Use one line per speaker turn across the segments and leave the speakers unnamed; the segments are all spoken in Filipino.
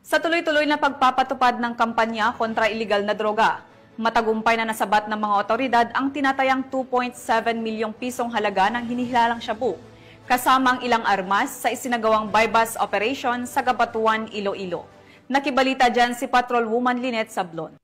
Sa tuloy-tuloy na pagpapatupad ng kampanya kontra iligal na droga, matagumpay na nasabat ng mga otoridad ang tinatayang 2.7 milyong pisong halaga ng hinihilalang shabu, kasama ang ilang armas sa isinagawang bypass operation sa Gabatuan, Iloilo. Nakibalita dyan si Patrolwoman Lynette Sablon.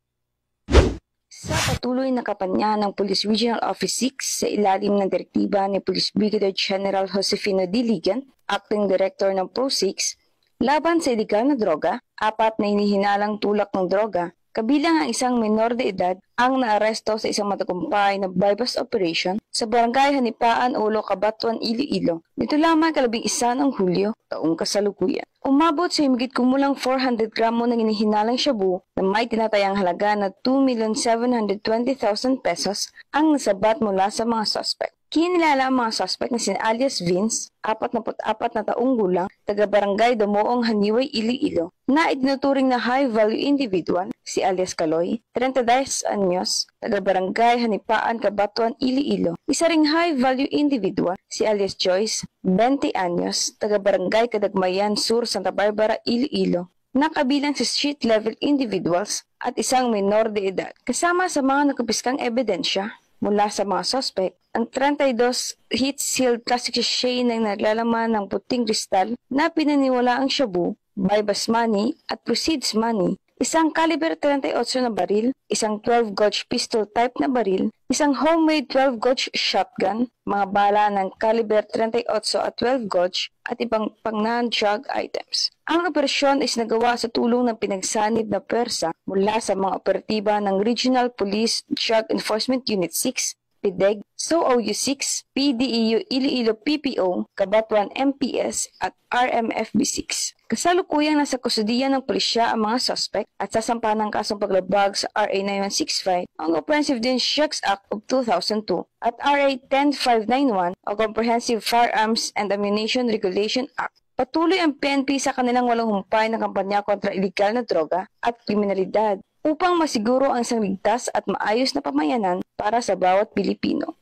Sa patuloy na kampanya ng Police Regional Office 6 sa ilalim ng direktiba ni Police Brigadier General Josefino Diligan, Acting Director ng PRO6, laban sa iligal na droga, 4 na hinihinalang tulak ng droga, kabilang ang isang menor de edad ang naaresto sa isang matagumpay na bypass operation sa Barangay Hanipaan, Ulo, Cabatuan, Iloilo. Nito lamang 11 ng Hulyo, taong kasalukuyan. Umabot sa higit kumulang 400 gramo ng hinihinalang shabu na may tinatayang halaga na 2,720,000 pesos ang nasabat mula sa mga suspect. Kinilala ang mga suspect na si alias Vince, 44 na taong gulang, taga-barangay Damoong, Haniway, Iloilo, na itinuturing na high-value individual, si alias Kaloy, 32 anyos, taga-barangay Hanipaan, Cabatuan, Iloilo. Isa ring high-value individual, si alias Joyce, 20 anyos, taga-barangay Kadagmayan Sur, Santa Barbara, Iloilo, na kabilang sa street-level individuals at isang menor de edad. Kasama sa mga nakumpiskang ebidensya mula sa mga suspect, ang 32 heat-sealed plastic sachet na naglalaman ng puting kristal na pinaniwala ang shabu, bypass money at proceeds money, isang caliber 38 na baril, isang 12 gauge pistol type na baril, isang homemade 12 gauge shotgun, mga bala ng caliber 38 at 12 gauge at ibang pang-non-drug items. Ang operasyon is nagawa sa tulong ng pinagsanib na pwersa mula sa mga operatiba ng Regional Police Drug Enforcement Unit 6, PIDEG, SOOU6, PDEU Iloilo PPO, Cabatuan MPS at RMFB6. Kasalukuyang nasa kustudiyan ng pulisya ang mga suspect at sasampahan ng kasong paglabag sa RA 9165, ang Comprehensive Drugs Act of 2002 at RA 10591 o Comprehensive Firearms and Ammunition Regulation Act. Patuloy ang PNP sa kanilang walang humpay na kampanya kontra iligal na droga at kriminalidad upang masiguro ang isang ligtas at maayos na pamayanan para sa bawat Pilipino.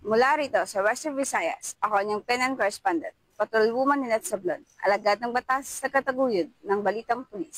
Mula rito sa Western Visayas, ako ang PNN correspondent, Patrolwoman Lynette Sablon, alagad ng batas sa kataguyod ng Balitang Pulis.